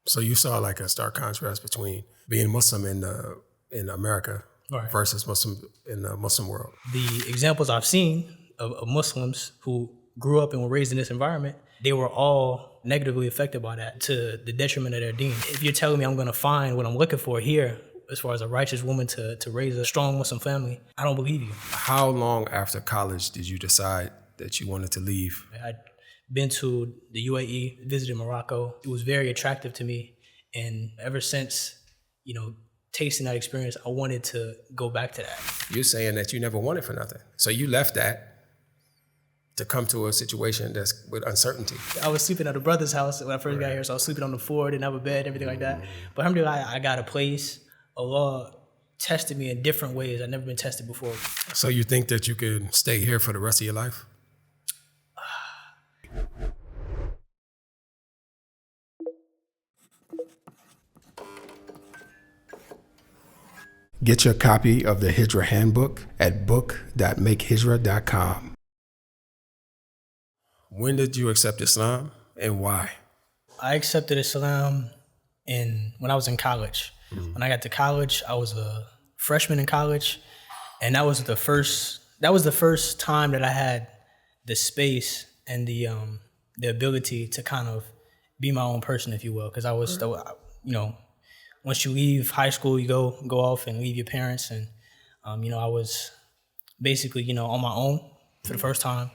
So you saw like a stark contrast between being Muslim in America versus Muslim in the Muslim world. The examples I've seen of Muslims who grew up and were raised in this environment, they were all negatively affected by that to the detriment of their deen. If you're telling me I'm going to find what I'm looking for here, as far as a righteous woman to raise a strong Muslim family, I don't believe you. How long after college did you decide that you wanted to leave? I'd been to the UAE, visited Morocco. It was very attractive to me. And ever since, tasting that experience, I wanted to go back to that. You're saying that you never wanted for nothing. So you left that to come to a situation that's with uncertainty. I was sleeping at a brother's house when I first got here, so I was sleeping on the floor, didn't have a bed, everything like that. But alhamdulillah, I got a place. Allah tested me in different ways. I've never been tested before. So you think that you could stay here for the rest of your life? Get your copy of the Hijrah Handbook at book.makehijra.com. When did you accept Islam and why? I accepted Islam when I was in college. When I got to college, I was a freshman in college, and that was the first time that I had the space and the ability to kind of be my own person, if you will, because I was still, once you leave high school, you go off and leave your parents, and I was basically on my own for the first time.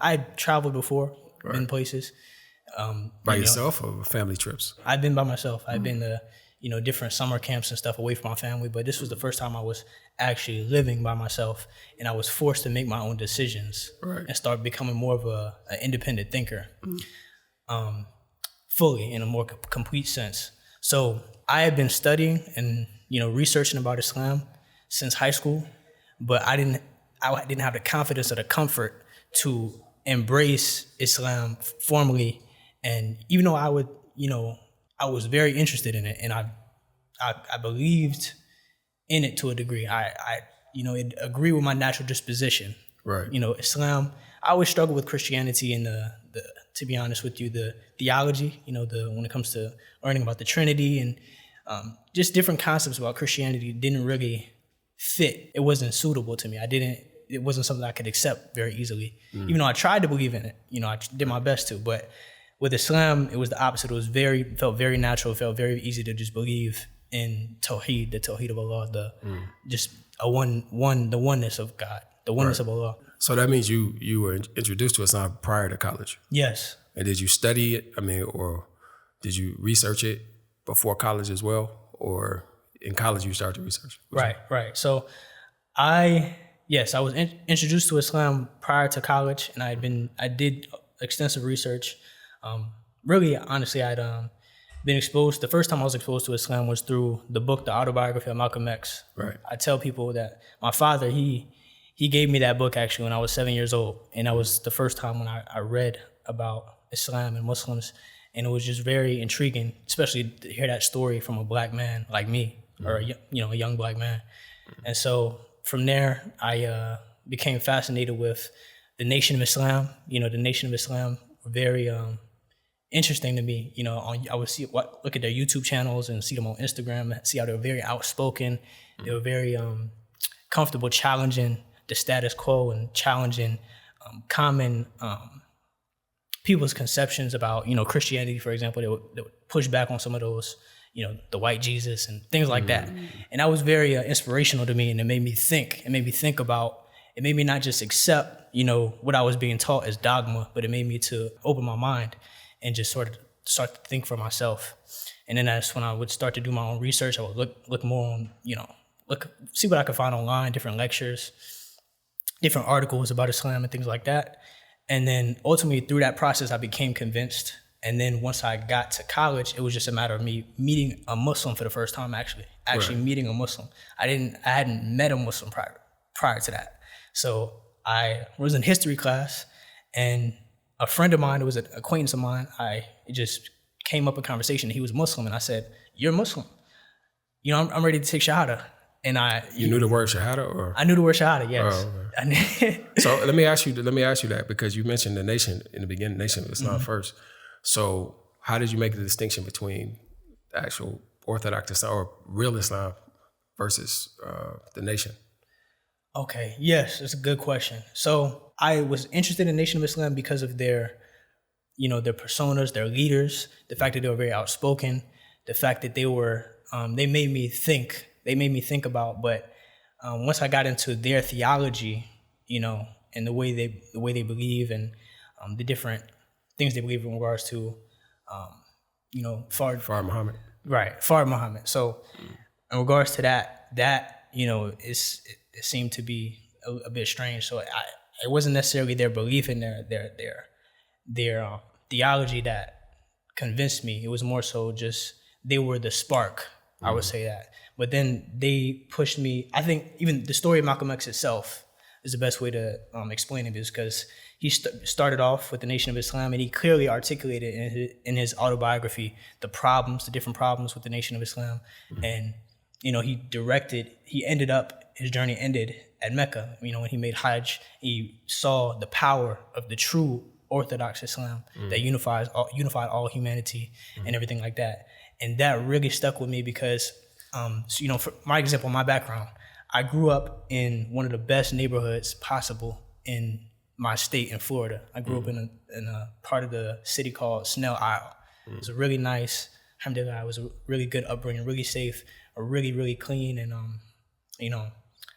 I had traveled before, been places. By yourself or family trips? I've been by myself. I've been to different summer camps and stuff away from my family, but this was the first time I was actually living by myself, and I was forced to make my own decisions and start becoming more of an independent thinker, fully in a more complete sense. So I had been studying and researching about Islam since high school, but I didn't have the confidence or the comfort to embrace Islam formally. And even though I was very interested in it, and I believed in it to a degree. It agreed with my natural disposition. Right. Islam. I always struggle with Christianity and to be honest with you, the theology. When it comes to learning about the Trinity and just different concepts about Christianity didn't really fit. It wasn't suitable to me. It wasn't something I could accept very easily. Even though I tried to believe in it. I did my best to, but with Islam, it was the opposite. It felt very natural. It felt very easy to just believe in Tawheed, the Tawheed of Allah, the oneness of God, the oneness of Allah. So that means you were introduced to Islam prior to college? Yes. And did you study it? or did you research it before college as well? Or in college you started to research? Right. So I was introduced to Islam prior to college, and I did extensive research. Really, honestly, I'd been exposed. The first time I was exposed to Islam was through the book, The Autobiography of Malcolm X. Right. I tell people that my father, he gave me that book actually when I was 7 years old, and that was the first time when I read about Islam and Muslims, and it was just very intriguing, especially to hear that story from a black man like me, or a young black man. And so from there, I became fascinated with the Nation of Islam. The Nation of Islam were very interesting to me. I would look at their YouTube channels and see them on Instagram and see how they were very outspoken. They were very comfortable challenging the status quo and challenging common people's conceptions about, Christianity, for example. They would push back on some of those, the white Jesus and things like that. And that was very inspirational to me, and it made me think. It made me not just accept, what I was being taught as dogma, but it made me to open my mind and just sort of start to think for myself. And then that's when I would start to do my own research. I would look more on, see what I could find online, different lectures, different articles about Islam and things like that. And then ultimately through that process, I became convinced. And then once I got to college, it was just a matter of me meeting a Muslim for the first time, actually meeting a Muslim. I hadn't met a Muslim prior to that. So I was in history class, and a friend of mine, who was an acquaintance of mine, it just came up in conversation. He was Muslim, and I said, "You're Muslim. I'm ready to take Shahada." And you knew the word Shahada, or I knew the word Shahada, yes. Oh, okay. So let me ask you that, because you mentioned the nation in the beginning, Nation of Islam first. So how did you make the distinction between actual orthodox Islam or real Islam versus the nation? Okay, yes, that's a good question. So I was interested in Nation of Islam because of their, their personas, their leaders, the fact that they were very outspoken, the fact that they were, they made me think. They made me think about. But once I got into their theology, and the way they believe and the different things they believe in regards to, Fard Muhammad. Right, Fard Muhammad. So in regards to that, it seemed to be a bit strange. So it wasn't necessarily their belief in their theology that convinced me. It was more so just they were the spark. I would say that. But then they pushed me. I think even the story of Malcolm X itself is the best way to explain it, is because he started off with the Nation of Islam, and he clearly articulated in his autobiography the different problems with the Nation of Islam. And his journey ended at Mecca. When he made Hajj, he saw the power of the true orthodox Islam that unified all humanity and everything like that. And that really stuck with me because, for my example, my background, I grew up in one of the best neighborhoods possible in my state in Florida. I grew up in a part of the city called Snell Isle. It was a really nice, alhamdulillah, it was a really good upbringing, really safe, a really, really clean and,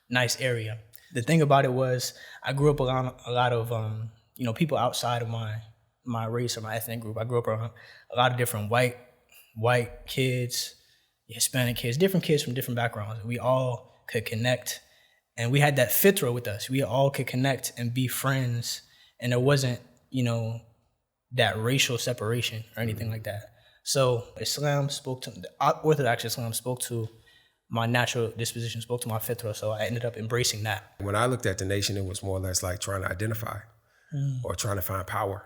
nice area. The thing about it was I grew up around a lot of, people outside of my race or my ethnic group. I grew up around a lot of different white kids, Hispanic kids, different kids from different backgrounds. We all could connect, and we had that fitra with us. We all could connect and be friends, and there wasn't, that racial separation or anything like that. So Orthodox Islam spoke to my natural disposition, spoke to my fitra, so I ended up embracing that. When I looked at the nation, it was more or less like trying to identify or trying to find power,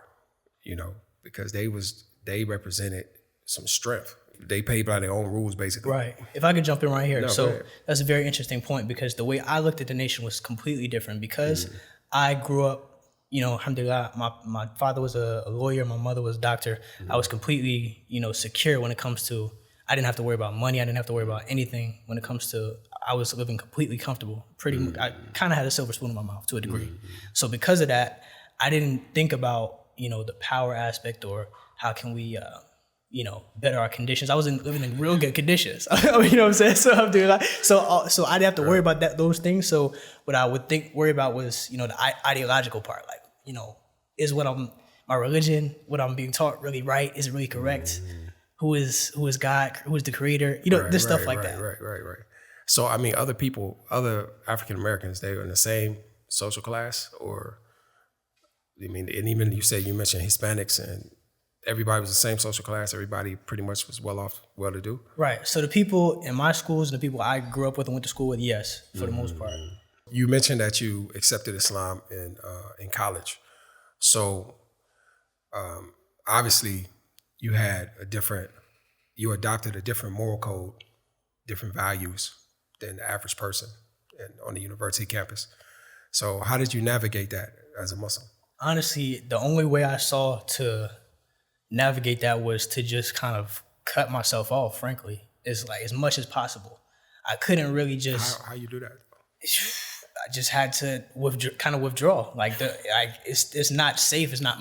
because they represented some strength. They played by their own rules, basically. Right. If I could jump in right here. No, so that's a very interesting point, because the way I looked at the nation was completely different, because I grew up, alhamdulillah, my father was a lawyer, my mother was a doctor. I was completely, secure when it comes to, I didn't have to worry about money. I didn't have to worry about anything when it comes to, I was living completely comfortable. I kind of had a silver spoon in my mouth to a degree. So because of that, I didn't think about, the power aspect or how can we, better our conditions. I was living in real good conditions. You know what I'm saying? So I'm doing that. So I didn't have to worry about those things. So what I would worry about was, the ideological part. Like, is my religion, what I'm being taught really right? Is it really correct? Who is God? Who is the creator? This stuff like that. Right. So, other African Americans, they were in the same social class, or, and even you mentioned Hispanics, and everybody was the same social class. Everybody pretty much was well to do. Right. So the people in my schools and the people I grew up with and went to school with, yes, for the most part. You mentioned that you accepted Islam in college. So obviously you adopted a different moral code, different values than the average person on the university campus. So how did you navigate that as a Muslim? Honestly, the only way I saw to navigate that was to just kind of cut myself off, frankly, as much as possible. I couldn't really just... How you do that? I just had to withdraw. It's not safe. It's not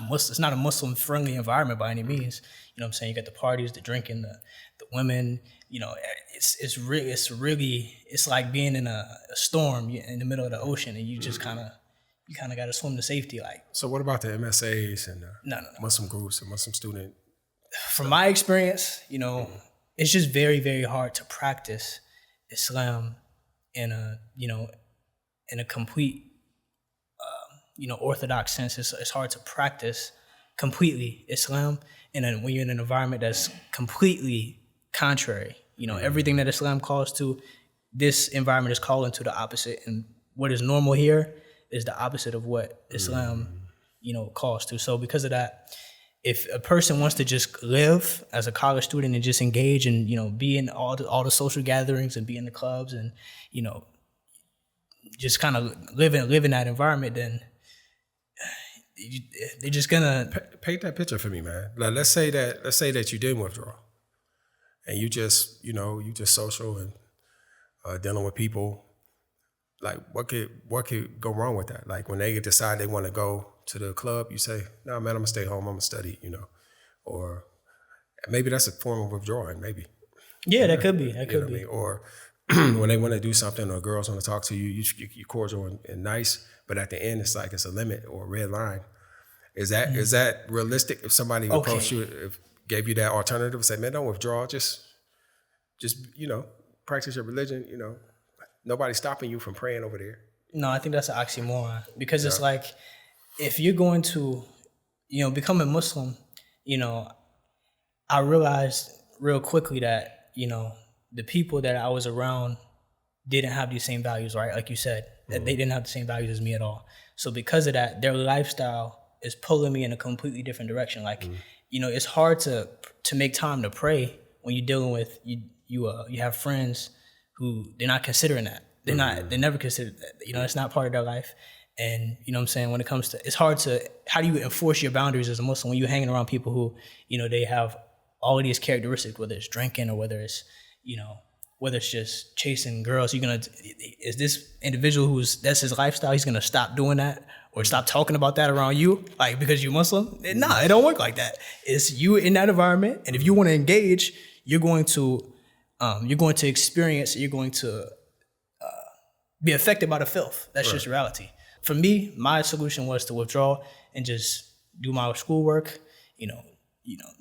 a Muslim-friendly environment by any means. You know what I'm saying? You got the parties, the drinking, the women. It's like being in a storm in the middle of the ocean, and you just kind of got to swim to safety. So what about the MSAs and no. Muslim groups and Muslim student? From my experience, it's just very, very hard to practice Islam in a complete, orthodox sense. It's hard to practice completely Islam when you're in an environment that's completely contrary. Everything that Islam calls to, this environment is calling to the opposite. And what is normal here is the opposite of what Islam, calls to. So because of that, if a person wants to just live as a college student and just engage and, be in all the social gatherings and be in the clubs and, just kind of live in that environment, then they're just gonna paint that picture for me, man. Like, let's say that you didn't withdraw, and you just social and dealing with people. Like what could go wrong with that? Like when they decide they want to go to the club, you say, "No, man, I'm gonna stay home. I'm gonna study," or maybe that's a form of withdrawing. Maybe. Yeah, that could be. That You know could what I be. mean? Or when they want to do something, or girls want to talk to you, you cordial and nice, but at the end, it's like it's a limit or a red line. Is that realistic? If somebody approached you, gave you that alternative, say, "Man, don't withdraw. Just practice your religion." Nobody's stopping you from praying over there. No, I think that's an oxymoron because it's like if you're going to, become a Muslim, I realized real quickly that, the people that I was around didn't have these same values, right? Like you said, that they didn't have the same values as me at all. So because of that, their lifestyle is pulling me in a completely different direction. Like, it's hard to make time to pray when you're dealing with, you have friends who they're not considering that. They never considered that. It's not part of their life. And you know what I'm saying, when it comes to, it's hard to, how do you enforce your boundaries as a Muslim when you're hanging around people who, they have all of these characteristics, whether it's drinking or whether it's just chasing girls. Is this individual that's his lifestyle, he's gonna stop doing that or stop talking about that around you, like because you're Muslim? Nah, it don't work like that. It's you in that environment, and if you want to engage, you're going to experience, you're going to be affected by the filth. That's just reality. For me, my solution was to withdraw and just do my schoolwork,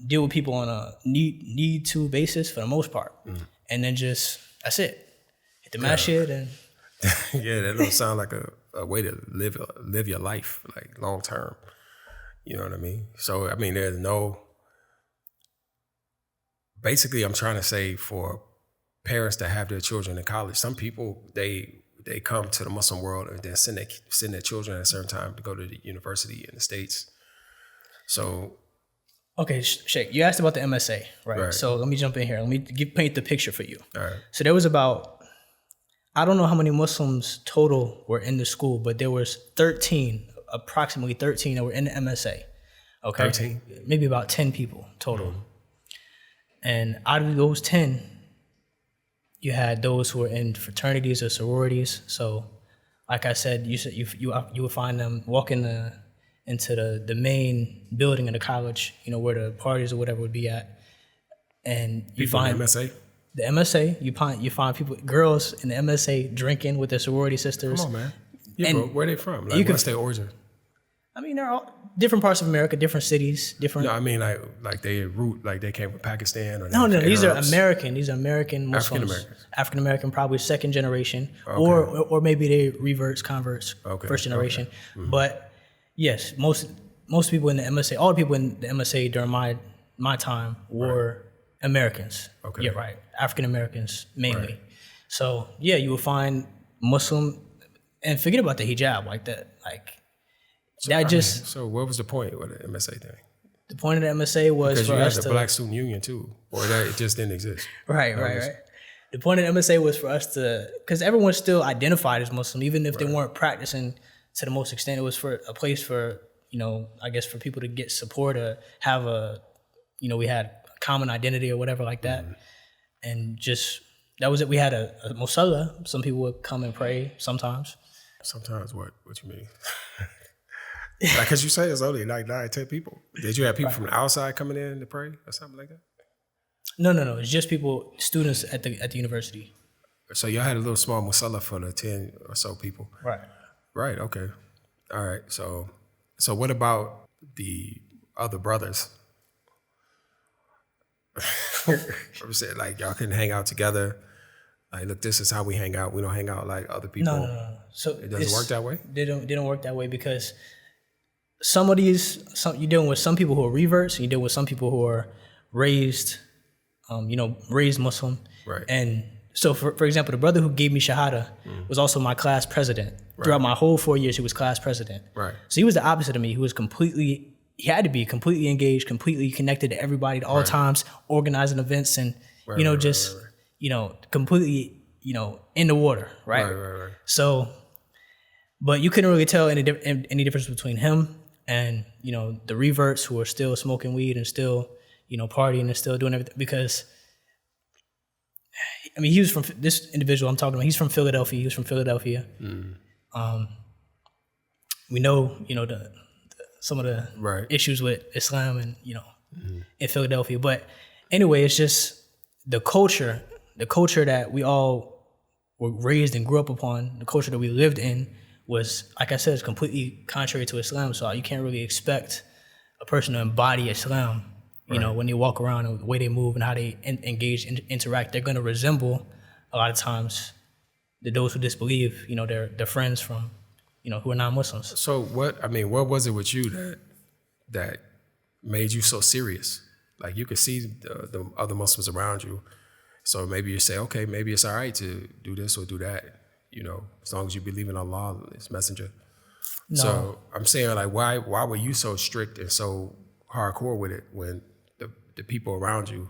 deal with people on a need to basis for the most part. And then that's it. Hit the masjid and yeah, that don't sound like a way to live your life, like long term. You know what I mean? So I mean, there's no. Basically, I'm trying to say for parents that have their children in college, some people they come to the Muslim world and then send their children at a certain time to go to the university in the States. So. Okay, Sheikh, you asked about the MSA, right? So let me jump in here. Let me paint the picture for you. All right. So there was I don't know how many Muslims total were in the school, but there was approximately 13 that were in the MSA. Okay? 13? Maybe about 10 people total. And out of those 10, you had those who were in fraternities or sororities. So like I said, you would find them walking into the main building of the college, where the parties or whatever would be at. And you People find in MSA? The MSA, you find people, girls in the MSA drinking with their sorority sisters. Come on, man. Yeah, bro, where are they from? Like, what's their origin? I mean, they're all different parts of America, different cities, different. No, I mean like they root, like they came from Pakistan or no. These are American. These are American Muslims. African American, probably second generation, or maybe they converts, first generation. Okay. But yes, most people in the MSA, all the people in the MSA during my time were Americans. Okay. Yeah, right. African Americans mainly. Right. So yeah, you will find Muslim, and forget about the hijab like that. So what was the point with the MSA thing? The point of the MSA was because for you had us the to, Black Student Union too, or that it just didn't exist. Right. The point of the MSA was for us to, because everyone still identified as Muslim, even if they weren't practicing to the most extent. It was for a place for, I guess for people to get support or have we had a common identity or whatever like that. And just, that was it. We had a musalla. Some people would come and pray sometimes. Sometimes what you mean? Like, cause you say it's only like 9, 10 people. Did you have people from the outside coming in to pray or something like that? No. It's just students at the university. So y'all had a little small musalla for the 10 or so people. Right. Okay. All right. So what about the other brothers? I'm saying, like, y'all couldn't hang out together. Like, look, this is how we hang out. We don't hang out like other people. No. So it doesn't work that way? They don't work that way because you're dealing with some people who are reverts, and you're dealing with some people who are raised Muslim. Right. And so, for example, the brother who gave me Shahada was also my class president. Throughout my whole 4 years, he was class president. Right. So he was the opposite of me. He had to be completely engaged, completely connected to everybody at all times, organizing events and, completely, in the water, right? So, but you couldn't really tell any difference between him and, the reverts who are still smoking weed and still, partying and still doing everything, because I mean, he was from this individual I'm talking about. He's from Philadelphia. He was from Philadelphia. We know, some of the Right. issues with Islam and, in Philadelphia. But anyway, it's just the culture that we all were raised and grew up upon, the culture that we lived in was, like I said, is completely contrary to Islam. So you can't really expect a person to embody Islam. When they walk around and the way they move and how they engage and interact, they're going to resemble a lot of times those who disbelieve, their friends from, who are non-Muslims. So what was it with you that made you so serious? Like you could see the other Muslims around you. So maybe you say, okay, maybe it's all right to do this or do that, as long as you believe in Allah, His messenger. No. So I'm saying, like, why were you so strict and so hardcore with it when the people around you,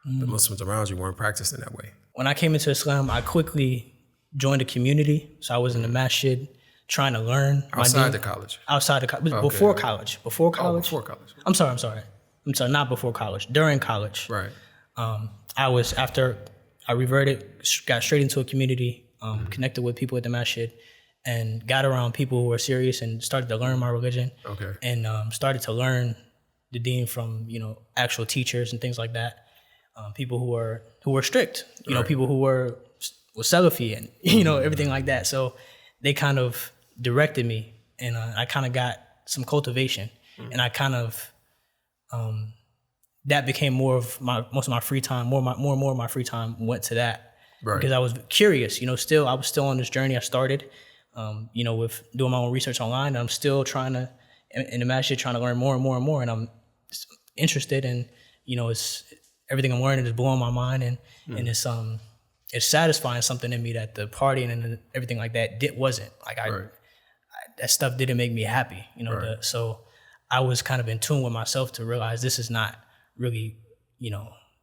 the Muslims around you, weren't practicing that way? When I came into Islam, I quickly joined a community. So I was in the masjid trying to learn. Outside the college? Outside the college. Okay. Before college. Before college? Oh, before college. I'm sorry, not before college. During college. Right. After I reverted, got straight into a community, connected with people at the masjid, and got around people who were serious and started to learn my religion. Okay. And started to learn the deen from, actual teachers and things like that. People who were strict, right. People who were Salafi and, everything like that. So they kind of directed me, and I kind of got some cultivation, and I kind of, that became most of my free time, more and more of my free time went to that. Right. Because I was curious, I was still on this journey I started, with doing my own research online, and I'm still trying to, in the masjid, trying to learn more and more and more, and I'm interested in, it's everything I'm learning is blowing my mind, and it's satisfying something in me that the partying and everything like that wasn't. Like that stuff didn't make me happy, Right. So I was kind of in tune with myself to realize this is not really,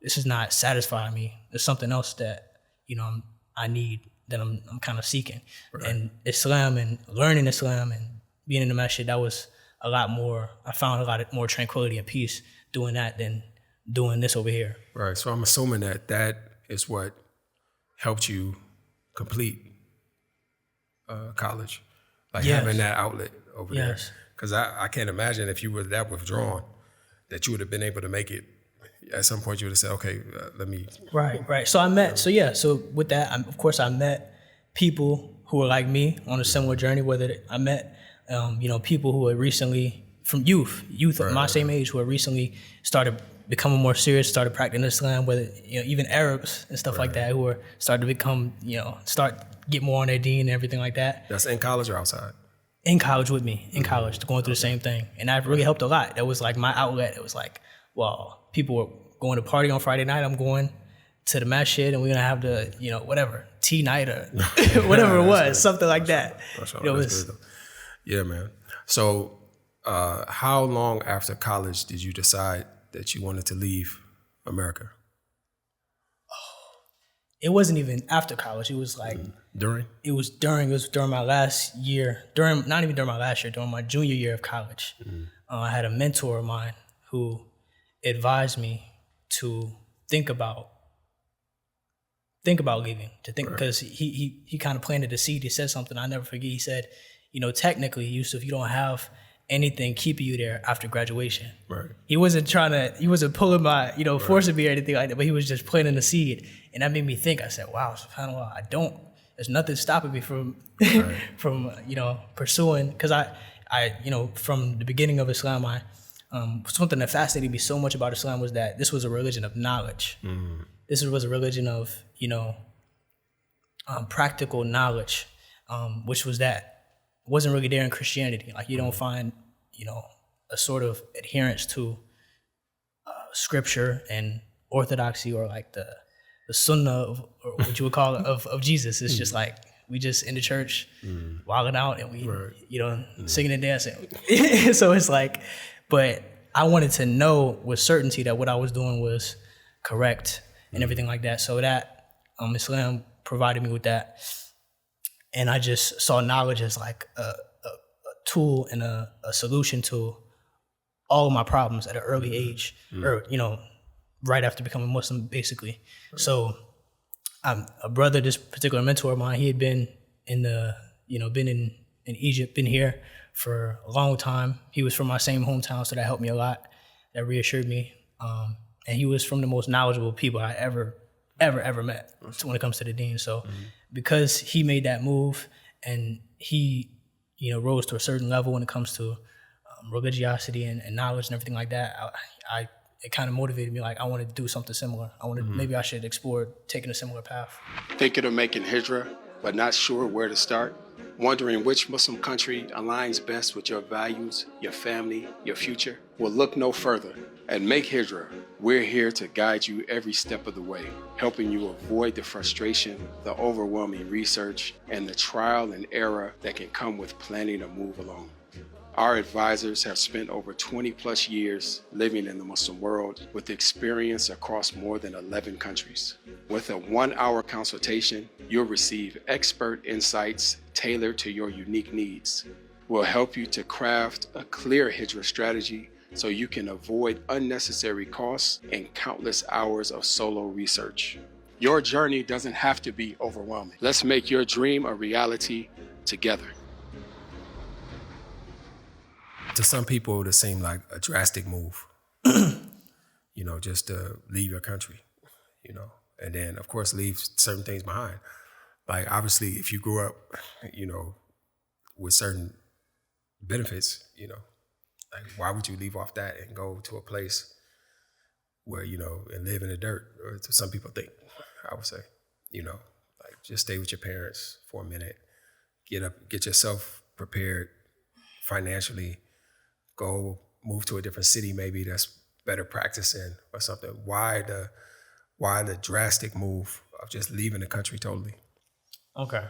this is not satisfying me. There's something else that, I need, that I'm kind of seeking. Right. And Islam and learning Islam and being in the masjid, that was a lot more, I found a lot more tranquility and peace doing that than doing this over here. Right. So I'm assuming that is what helped you complete college, like having that outlet over there. Because I can't imagine if you were that withdrawn that you would have been able to make it. At some point, you would have said, "Okay, let me." Right. So I met. So with that, of course, I met people who were like me on a similar journey. I met, people who had recently from youth of my same age who had recently started becoming more serious, started practicing Islam, whether, even Arabs and stuff like that, who were starting to become, get more on their deen and everything like that. That's in college or outside? In college with me, going through the same thing. And that really helped a lot. That was like my outlet. It was like, well, people were going to party on Friday night. I'm going to the masjid and we're going to have the, whatever, tea night or whatever it was, something like that. That's good, yeah, man. So how long after college did you decide that you wanted to leave America? It wasn't even after college. It was like during. It was during my last year. Not even during my last year. During my junior year of college, I had a mentor of mine who advised me to think about leaving. Because he kind of planted the seed. He said something I never forget. He said, technically, Yusuf, you don't have anything keeping you there after graduation. Right. He wasn't pulling my, forcing me or anything like that, but he was just planting the seed. And that made me think. I said, wow, subhanAllah, there's nothing stopping me from, from, pursuing, because I, from the beginning of Islam, something that fascinated me so much about Islam was that this was a religion of knowledge. Mm. This was a religion of, practical knowledge, which was that wasn't really there in Christianity. Like you don't find, a sort of adherence to scripture and orthodoxy or like the sunnah or what you would call it of Jesus. It's just like we just in the church wilding out and we, singing and dancing. So it's like, but I wanted to know with certainty that what I was doing was correct and everything like that. So that Islam provided me with that. And I just saw knowledge as like a tool and a solution to all of my problems at an early age, or, right after becoming Muslim, basically. So a brother, this particular mentor of mine, he had been in Egypt, been here for a long time. He was from my same hometown, so that helped me a lot. That reassured me. And he was from the most knowledgeable people I ever met when it comes to the deen. So because he made that move and he, rose to a certain level when it comes to religiosity and knowledge and everything like that, it kind of motivated me. Like, I wanted to do something similar. Maybe I should explore taking a similar path. Thinking of making hijra, but not sure where to start? Wondering which Muslim country aligns best with your values, your family, your future? Well, look no further. At Make Hijrah, we're here to guide you every step of the way, helping you avoid the frustration, the overwhelming research, and the trial and error that can come with planning a move alone. Our advisors have spent over 20 plus years living in the Muslim world with experience across more than 11 countries. With a 1-hour consultation, you'll receive expert insights tailored to your unique needs. We'll help you to craft a clear hijra strategy so you can avoid unnecessary costs and countless hours of solo research. Your journey doesn't have to be overwhelming. Let's make your dream a reality together. To some people, it seemed like a drastic move, just to leave your country, and then, of course, leave certain things behind. Like, obviously, if you grew up, with certain benefits, like, why would you leave off that and go to a place where, and live in the dirt, or some people think, I would say, like, just stay with your parents for a minute, get yourself prepared financially, go move to a different city maybe that's better practicing or something. Why the drastic move of just leaving the country totally? Okay.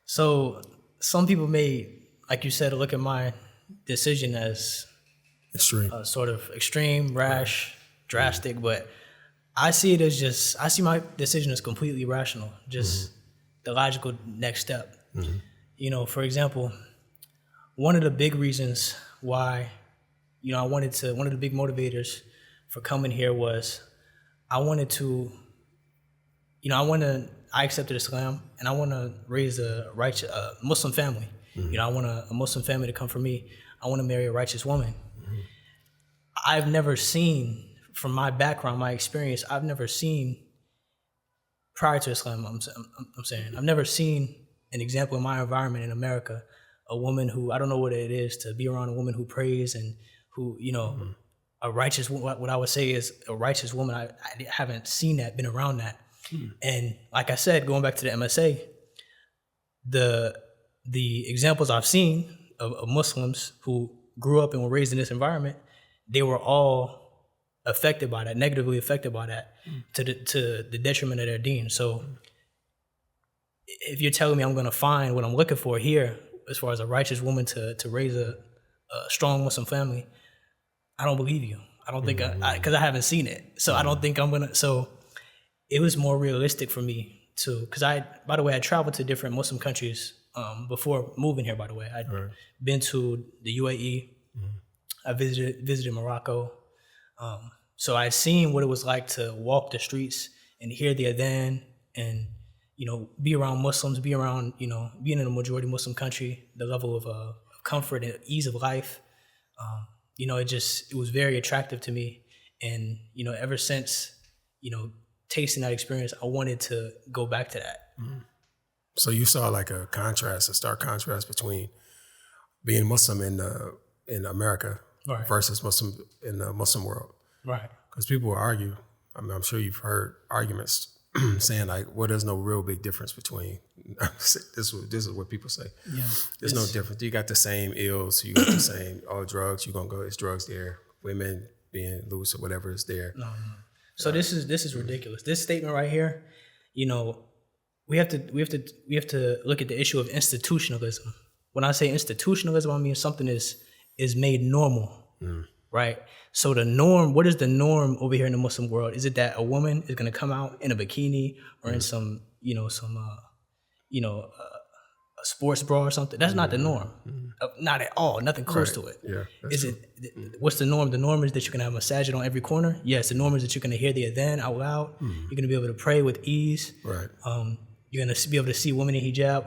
So some people may, like you said, look at my decision as extreme, sort of extreme, rash, drastic, but I see it as I see my decision as completely rational, just the logical next step. For example, one of the big reasons why, one of the big motivators for coming here was I accepted Islam and I want to raise a righteous Muslim family. I want a Muslim family to come from me. I want to marry a righteous woman. I've never seen, from my background, my experience, I've never seen, prior to Islam, I'm saying, I've never seen an example in my environment in America, a woman who, I don't know what it is to be around a woman who prays and who, a righteous, what I would say is a righteous woman. I haven't seen that, been around that. And like I said, going back to the MSA, the examples I've seen of Muslims who grew up and were raised in this environment, they were all affected by that, negatively affected by that, to the detriment of their deen. So if you're telling me I'm going to find what I'm looking for here, as far as a righteous woman to raise a strong Muslim family, I don't believe you. I don't think because I haven't seen it. So I don't think I'm going to. So it was more realistic for me because by the way, I traveled to different Muslim countries before moving here, by the way. I'd been to the UAE. I visited Morocco. So I'd seen what it was like to walk the streets and hear the adhan and, be around Muslims, be around, being in a majority Muslim country, the level of comfort and ease of life. It was very attractive to me. And, ever since, tasting that experience, I wanted to go back to that. So you saw like a stark contrast between being Muslim in America versus Muslim in the Muslim world. Right. Because people will argue, I'm sure you've heard arguments saying like, well, there's no real big difference between, this is what people say. Yeah. There's no difference. You got the same ills, you got the same, all drugs, you're going to go, it's drugs there. Women being loose or whatever is there. No. So this is ridiculous. This statement right here, we have to look at the issue of institutionalism. When I say institutionalism, I mean something is made normal, right? So the norm, what is the norm over here in the Muslim world? Is it that a woman is going to come out in a bikini or in some sports bra or something. That's not the norm. Not at all. Nothing close to it. Yeah, Is it? What's the norm? The norm is that you're gonna have a masajid on every corner. Yes, the norm is that you're gonna hear the adhan out loud. You're gonna be able to pray with ease. Right. You're gonna be able to see women in hijab.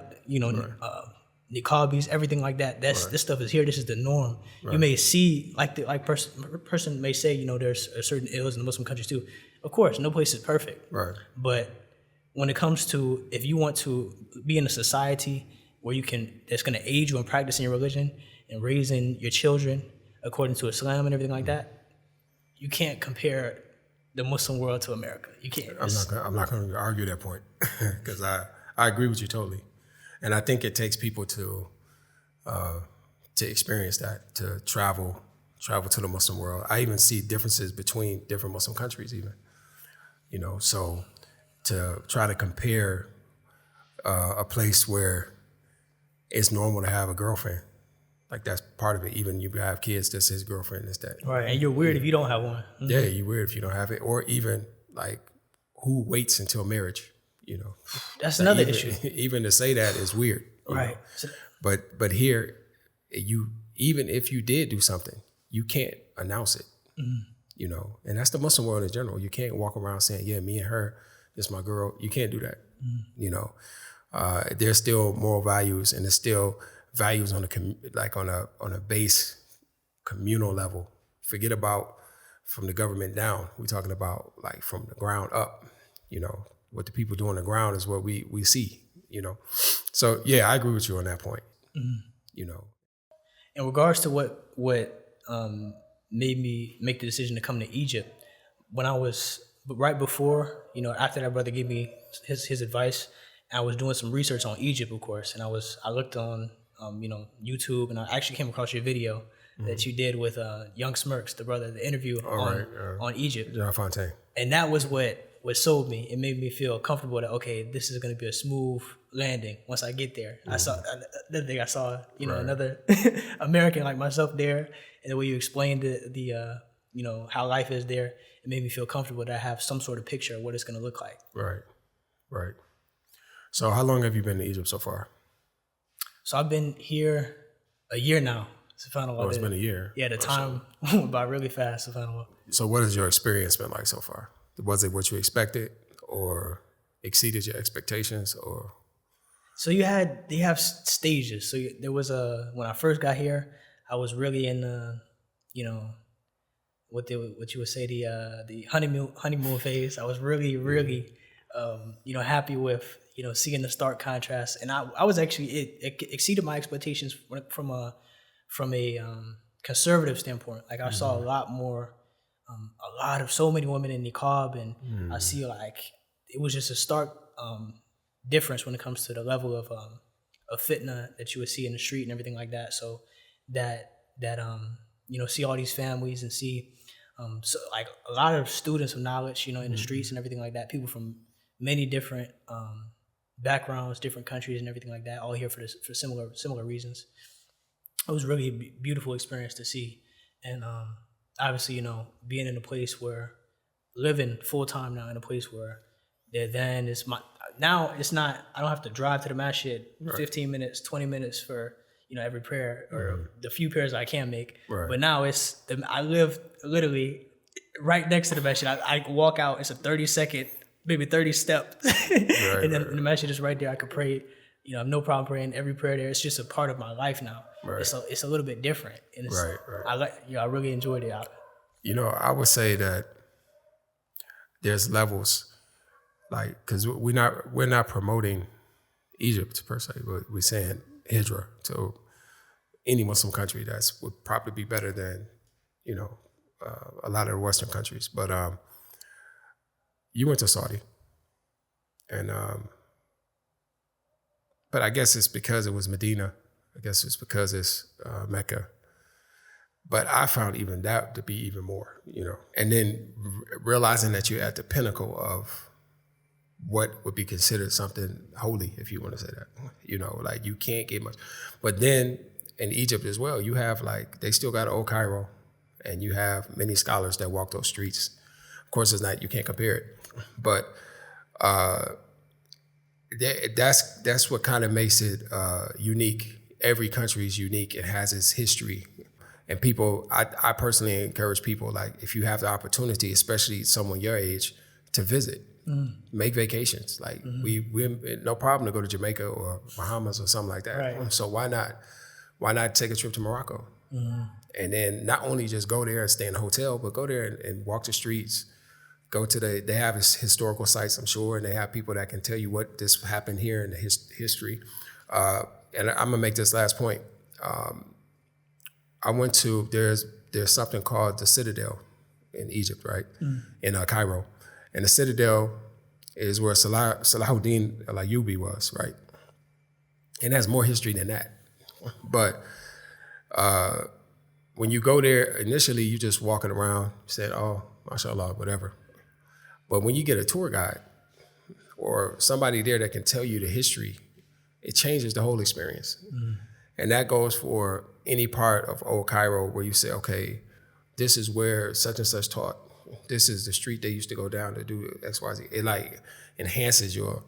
Niqabis, everything like that. This stuff is here. This is the norm. You may see person may say, there's a certain ills in the Muslim countries too. Of course, no place is perfect. Right. But when it comes to, if you want to be in a society where that's going to aid you in practicing your religion and raising your children according to Islam and everything like that, you can't compare the Muslim world to America. You can't. I'm not going to argue that point because I agree with you totally. And I think it takes people to experience that, to travel to the Muslim world. I even see differences between different Muslim countries even, so to try to compare a place where it's normal to have a girlfriend, like that's part of it. Even you have kids, that's his girlfriend, that's that. Right, and you're weird if you don't have one. Mm-hmm. Yeah, you're weird if you don't have it. Or even like who waits until marriage, That's another issue. Even to say that is weird. Right. But here, even if you did do something, you can't announce it. And that's the Muslim world in general. You can't walk around saying, yeah, me and her, this my girl. You can't do that. There's still moral values, and there's still values on a base communal level. Forget about from the government down. We're talking about like from the ground up. What the people do on the ground is what we see. So yeah, I agree with you on that point. In regards to what made me make the decision to come to Egypt, when I was right before, after that brother gave me his advice, I was doing some research on Egypt, of course, and I looked on YouTube, and I actually came across your video that you did with Young Smirks, the brother, the interview on Egypt. John Fontaine. And that was what sold me. It made me feel comfortable that, okay, this is going to be a smooth landing once I get there. I saw another American like myself there, and the way you explained the how life is there, it made me feel comfortable that I have some sort of picture of what it's going to look like. Right. So how long have you been to Egypt so far? So I've been here a year now. It's been a year. Yeah, the time went by really fast. So what has your experience been like so far? Was it what you expected, or exceeded your expectations, or? So they have stages. So there was when I first got here, I was really in what you would say the honeymoon phase. I was really happy with seeing the stark contrast, and I was actually it exceeded my expectations from a conservative standpoint. Like I saw a lot more. So many women in niqab, and I see it was just a stark difference when it comes to the level of fitna that you would see in the street and everything like that. So see all these families and see a lot of students of knowledge, in the streets and everything like that. People from many different backgrounds, different countries and everything like that, all here for similar reasons. It was really a beautiful experience to see, and obviously, being in a place where, living full time now in a place where then it's now it's not, I don't have to drive to the masjid 15 minutes, 20 minutes for, every prayer or the few prayers I can make. Right. But now I live literally right next to the masjid. I walk out, it's a 30-second, maybe 30 steps. And then the masjid is right there. I could pray, I have no problem praying every prayer there. It's just a part of my life now. Right. It's a little bit different. And it's, I really enjoyed it. I would say that there's levels, because we're not promoting Egypt per se, but we're saying Hijrah to any Muslim country would probably be better than, a lot of the Western countries. But you went to Saudi, and but I guess it's because it was Medina. I guess it's because it's Mecca. But I found even that to be even more, And then realizing that you're at the pinnacle of what would be considered something holy, if you want to say that. You can't get much. But then in Egypt as well, you have they still got Old Cairo, and you have many scholars that walk those streets. Of course, you can't compare it. But that's what kind of makes it unique. Every country is unique. It has its history. And people, I personally encourage people, like, if you have the opportunity, especially someone your age, to visit, make vacations. Like, we no problem to go to Jamaica or Bahamas or something like that. Right. So why not take a trip to Morocco? And then not only just go there and stay in a hotel, but go there and walk the streets. Go to they have historical sites, I'm sure, and they have people that can tell you what this happened here in the history. And I'm gonna make this last point. I went to, there's something called the Citadel in Egypt, right? In Cairo. And the Citadel is where Salahuddin al-Ayyubi was, right? And it has more history than that. But when you go there, initially you just walking around, you said, oh, mashallah, whatever. But when you get a tour guide or somebody there that can tell you the history, it changes the whole experience. And that goes for any part of Old Cairo where you say, okay, this is where such and such taught. This is the street they used to go down to do X, Y, Z. It like enhances your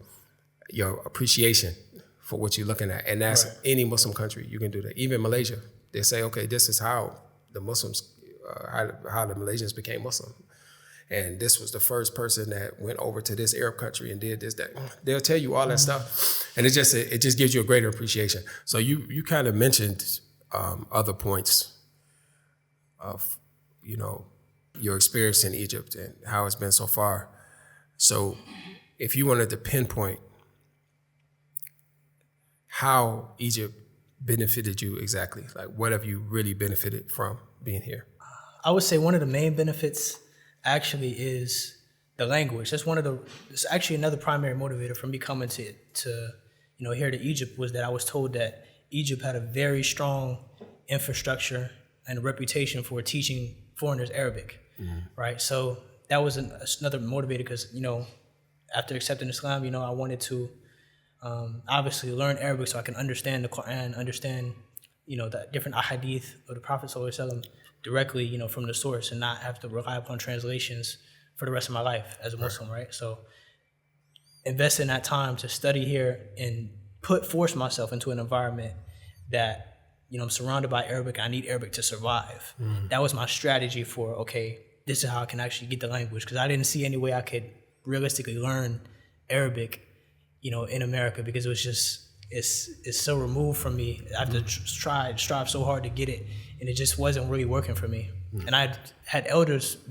appreciation for what you're looking at. And that's any Muslim country, you can do that. Even Malaysia, they say, okay, this is how the Muslims, how the Malaysians became Muslim. And this was the first person that went over to this Arab country and did this, that. They'll tell you all that stuff. And it just gives you a greater appreciation. So you kind of mentioned other points of, your experience in Egypt and how it's been so far. So if you wanted to pinpoint how Egypt benefited you exactly, like what have you really benefited from being here? I would say one of the main benefits actually is the language. It's actually another primary motivator for me coming to here to Egypt, was that I was told that Egypt had a very strong infrastructure and a reputation for teaching foreigners Arabic, right? So that was another motivator because, after accepting Islam, I wanted to obviously learn Arabic so I can understand the Quran, understand, the different ahadith of the Prophet ﷺ directly, from the source, and not have to rely upon translations for the rest of my life as a Muslim, right? So investing that time to study here and force myself into an environment that, I'm surrounded by Arabic, I need Arabic to survive. That was my strategy for, okay, this is how I can actually get the language, because I didn't see any way I could realistically learn Arabic, in America, because it was just, it's so removed from me. I have to strive so hard to get it, and it just wasn't really working for me. And I had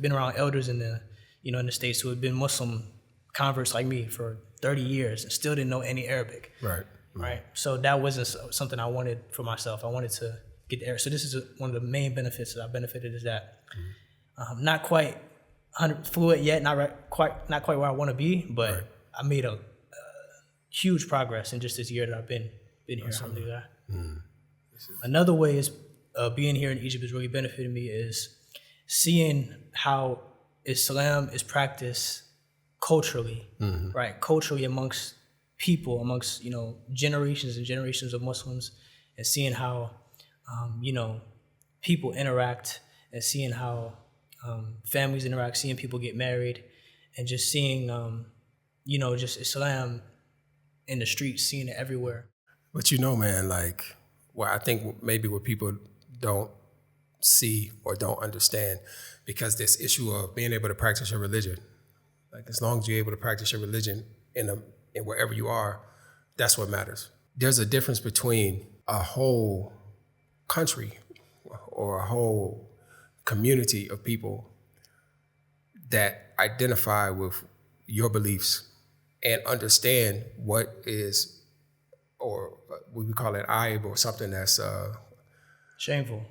been around elders in the, in the States who had been Muslim converts like me for 30 years and still didn't know any Arabic. Right. So that wasn't something I wanted for myself. I wanted to get there. So this is one of the main benefits that I benefited, is that not quite fluent yet, not quite where I want to be, but I made a huge progress in just this year that I've been here. Alhamdulillah. Another way is being here in Egypt has really benefited me is seeing how Islam is practiced culturally, right? Culturally amongst people, amongst, generations and generations of Muslims, and seeing how, people interact, and seeing how families interact, seeing people get married, and just seeing, just Islam in the streets, seeing it everywhere. But man, I think maybe what people don't see or don't understand, because this issue of being able to practice your religion, like as long as you're able to practice your religion in wherever you are, that's what matters. There's a difference between a whole country or a whole community of people that identify with your beliefs and understand what is, or we call it aib, or something that's shameful,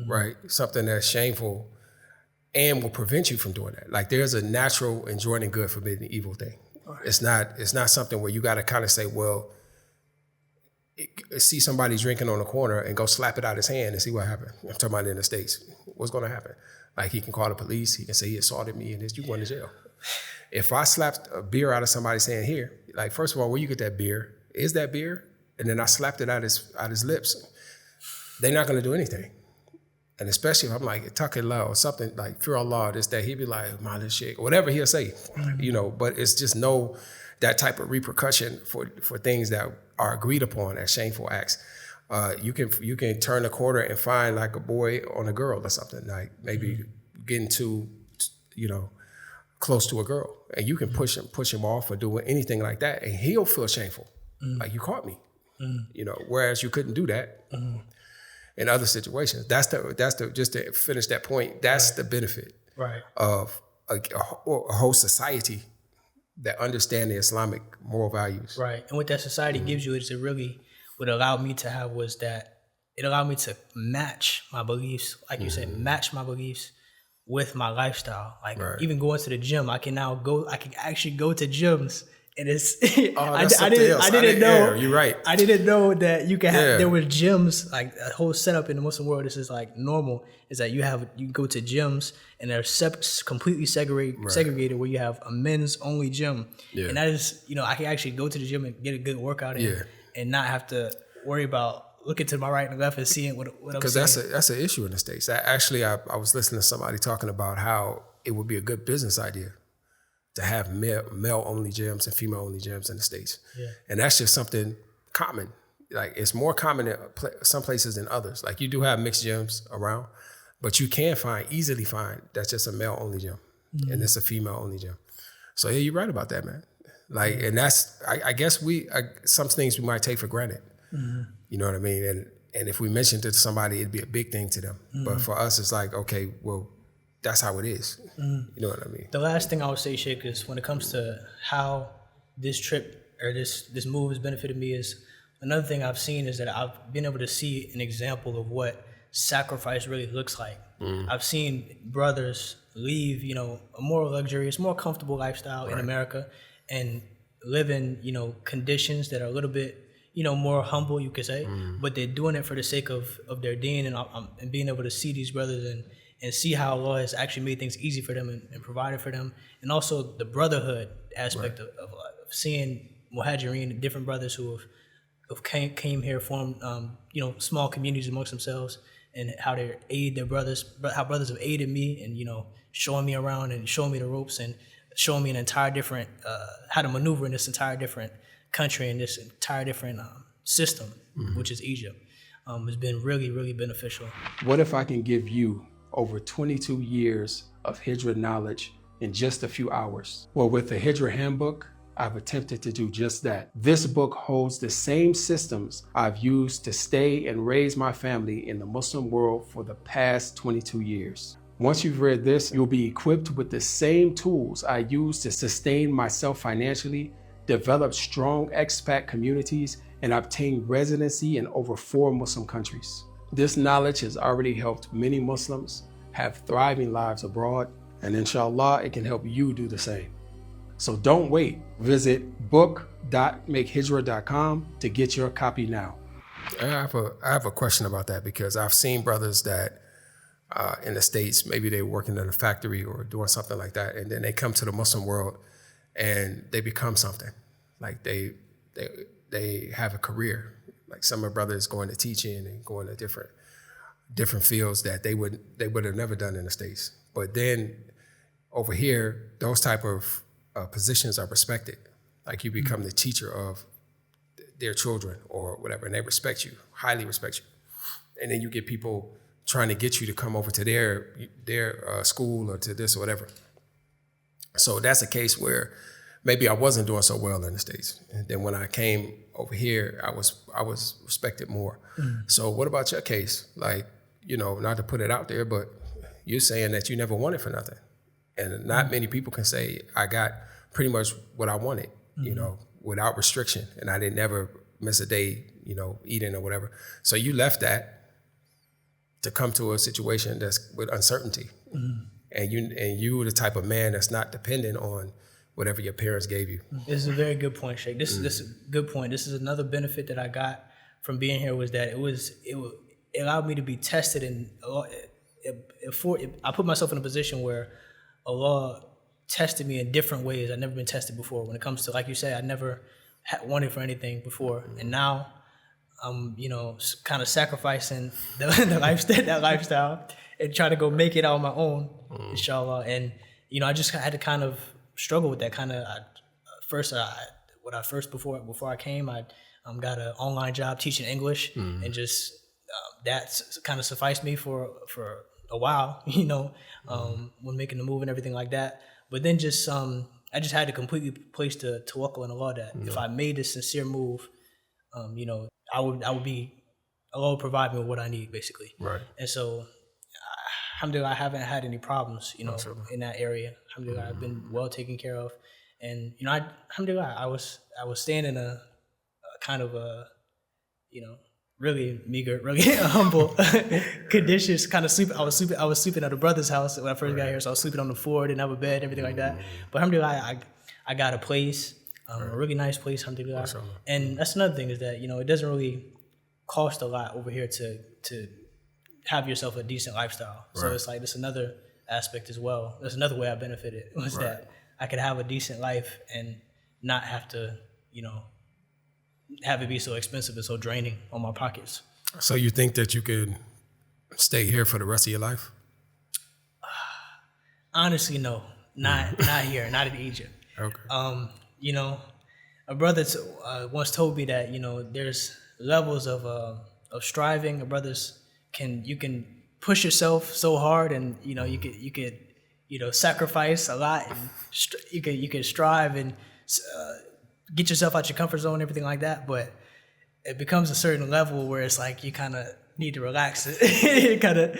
right? Something that's shameful and will prevent you from doing that. Like, there's a natural and joining good forbidding evil thing. It's not something where you got to kind of say, well, see somebody drinking on the corner and go slap it out his hand and see what happened. I'm talking about in the States. What's going to happen? Like, he can call the police. He can say he assaulted me, and you going to jail. If I slapped a beer out of somebody's hand here, like, first of all, where you get that beer? Is that beer? And then I slapped it out his lips. They're not going to do anything. And especially if I'm like, Ittaqillah or something like fear Allah, this, that, he'd be like, Malik Sheikh, whatever he'll say, you know, but it's just no, that type of repercussion for things that are agreed upon as shameful acts. You can turn a corner and find like a boy on a girl or something, like maybe getting too, you know, close to a girl, and you can push him off or do anything like that, and he'll feel shameful, like you caught me, you know. Whereas you couldn't do that in other situations. That's the just to finish that point. That's the benefit of a whole society that understand the Islamic moral values. Right, and what that society gives you is it really what allowed me to have was that it allowed me to match my beliefs, like you said, match my beliefs with my lifestyle. Like even going to the gym, I can actually go to gyms, and it's I didn't know. You're right. I didn't know that you can have there were gyms, like a whole setup in the Muslim world. This is like normal. Is that you can go to gyms and they're completely segregated where you have a men's only gym, and that is, you know, I can actually go to the gym and get a good workout in and not have to worry about looking to my right and left and seeing what I'm saying. Because that's an issue in the States. I was listening to somebody talking about how it would be a good business idea to have male-only gyms and female-only gyms in the States. Yeah. And that's just something common. Like, it's more common in some places than others. Like, you do have mixed gyms around, but you can easily find that's just a male-only gym and it's a female-only gym. So yeah, you're right about that, man. Like, and that's, I guess some things we might take for granted. You know what I mean? And if we mentioned it to somebody, it'd be a big thing to them. But for us, it's like, okay, well, that's how it is. You know what I mean? The last thing I would say, Sheikh, is when it comes to how this trip or this move has benefited me, is another thing I've seen is that I've been able to see an example of what sacrifice really looks like. I've seen brothers leave, you know, a more luxurious, more comfortable lifestyle in America and live in, you know, conditions that are a little bit, you know, more humble, you could say, but they're doing it for the sake of their deen, and being able to see these brothers and see how Allah has actually made things easy for them and provided for them, and also the brotherhood aspect of seeing muhajirin, different brothers who have came here, formed you know, small communities amongst themselves, and how they aid their brothers, how brothers have aided me, and, you know, showing me around and showing me the ropes and showing me an entire different how to maneuver in this entire different country and this entire different system, which is Egypt, has been really, really beneficial. What if I can give you over 22 years of Hijrah knowledge in just a few hours? Well, with the Hijrah Handbook, I've attempted to do just that. This book holds the same systems I've used to stay and raise my family in the Muslim world for the past 22 years. Once you've read this, you'll be equipped with the same tools I use to sustain myself financially, develop strong expat communities, and obtain residency in over 4 Muslim countries. This knowledge has already helped many Muslims have thriving lives abroad, and inshallah, it can help you do the same. So don't wait. Visit book.makehijra.com to get your copy now. I have a question about that, because I've seen brothers that in the States, maybe they're working in a factory or doing something like that, and then they come to the Muslim world and they become something. Like they have a career. Like some of my brothers going to teaching and going to different fields that they would have never done in the States. But then over here, those type of positions are respected. Like you become the teacher of their children or whatever, and they respect you, highly respect you. And then you get people trying to get you to come over to their school or to this or whatever. So that's a case where maybe I wasn't doing so well in the States. And then when I came over here, I was respected more. So what about your case? Like, you know, not to put it out there, but you're saying that you never wanted for nothing. And not many people can say, I got pretty much what I wanted, you know, without restriction. And I didn't never miss a day, you know, eating or whatever. So you left that to come to a situation that's with uncertainty. And you were the type of man that's not dependent on whatever your parents gave you. This is a very good point, Sheikh. This is a good point. This is another benefit that I got from being here, was that it allowed me to be tested, and I put myself in a position where Allah tested me in different ways. I've never been tested before. When it comes to, like you said, I never wanted for anything before, and now kind of sacrificing that lifestyle and try to go make it out on my own, inshallah. And, I just had to kind of struggle with that before I came, I got an online job teaching English, and just that kind of sufficed me for a while, when making the move and everything like that. But then I just had to completely place the tawakkul in Allah that if I made this sincere move, I would be, Allah would provide me with what I need, basically. Right. And so, alhamdulillah, I haven't had any problems, in that area. Alhamdulillah, I've been well taken care of. And, alhamdulillah, I was staying in a kind of a, really meager, really humble conditions. Kind of sleeping. I was sleeping at a brother's house when I first got here, so I was sleeping on the floor, didn't have a bed, everything like that. But alhamdulillah, I got a place, a really nice place, alhamdulillah. Awesome. And that's another thing is that it doesn't really cost a lot over here to have yourself a decent lifestyle. So it's like that's another aspect as well. That's another way I benefited was that I could have a decent life and not have to, have it be so expensive and so draining on my pockets. So you think that you could stay here for the rest of your life? Honestly, no, not here, not in Egypt. Okay. A brother once told me that there's levels of striving. You can push yourself so hard, and you could sacrifice a lot, and you could strive and get yourself out your comfort zone and everything like that. But it becomes a certain level where it's like you kind of need to relax it, kind of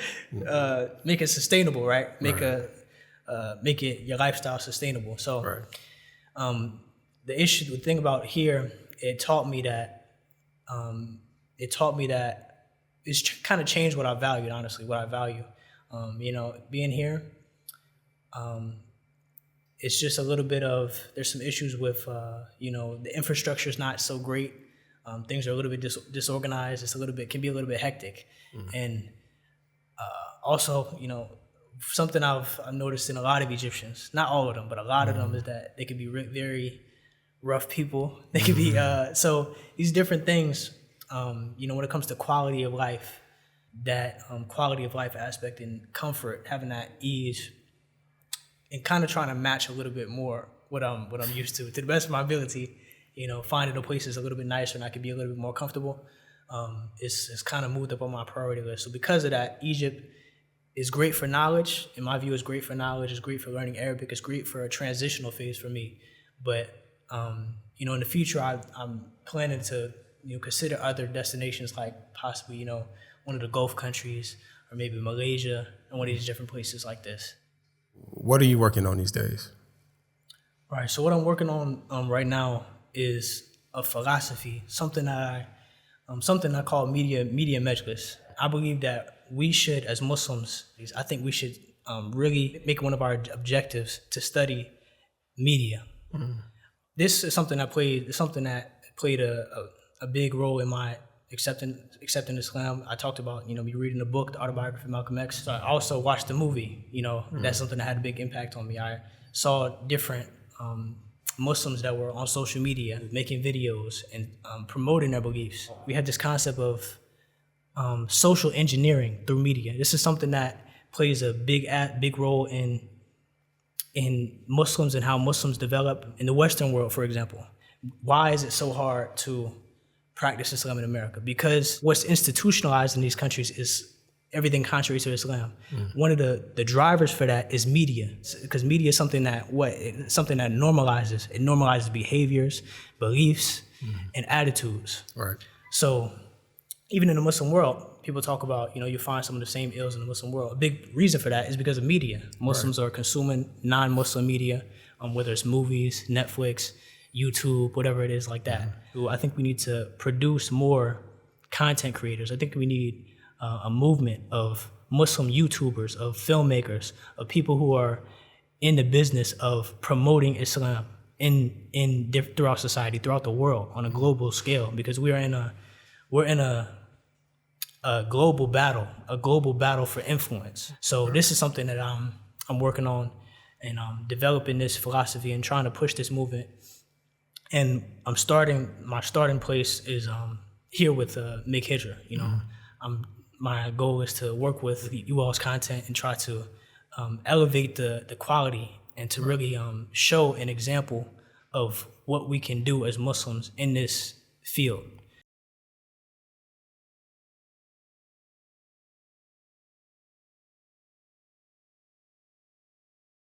make it sustainable, right? Make it your lifestyle sustainable. So, the thing about here, it taught me that it's kind of changed what I valued, honestly, what I value. Being here, it's just a little bit of, there's some issues with, the infrastructure is not so great. Things are a little bit disorganized. Can be a little bit hectic. And also, something I've noticed in a lot of Egyptians, not all of them, but a lot of them, is that they can be very rough people. They can be, so these different things, when it comes to quality of life, that quality of life aspect and comfort, having that ease, and kind of trying to match a little bit more what I'm used to the best of my ability, finding the places a little bit nicer and I can be a little bit more comfortable, it's kind of moved up on my priority list. So because of that, Egypt is great for knowledge. In my view, it's great for knowledge. It's great for learning Arabic. It's great for a transitional phase for me. But, in the future, I'm planning to, consider other destinations, like possibly, one of the Gulf countries or maybe Malaysia and one of these different places like this. What are you working on these days? All right, so what I'm working on right now is a philosophy, something I call media majlis. I believe that we should, as Muslims, I think we should really make one of our objectives to study media. This is something that played a big role in my accepting Islam. I talked about, me reading the book, the autobiography of Malcolm X. So I also watched the movie, that's something that had a big impact on me. I saw different Muslims that were on social media making videos and promoting their beliefs. We had this concept of social engineering through media. This is something that plays a big role in Muslims and how Muslims develop in the Western world, for example. Why is it so hard to practice Islam in America? Because what's institutionalized in these countries is everything contrary to Islam. One of the drivers for that is media, because media is something that normalizes. It normalizes behaviors, beliefs, and attitudes. Right. So even in the Muslim world, people talk about, you find some of the same ills in the Muslim world. A big reason for that is because of media. Muslims are consuming non-Muslim media, whether it's movies, Netflix, YouTube, whatever it is like that. I think we need to produce more content creators. I think we need a movement of Muslim YouTubers, of filmmakers, of people who are in the business of promoting Islam throughout society, throughout the world, on a global scale, because we're in a global battle for influence. So this is something that I'm working on, and I'm developing this philosophy and trying to push this movement. And my starting place is here with Make Hijrah. You know, my goal is to work with you all's content and try to elevate the quality and to really show an example of what we can do as Muslims in this field.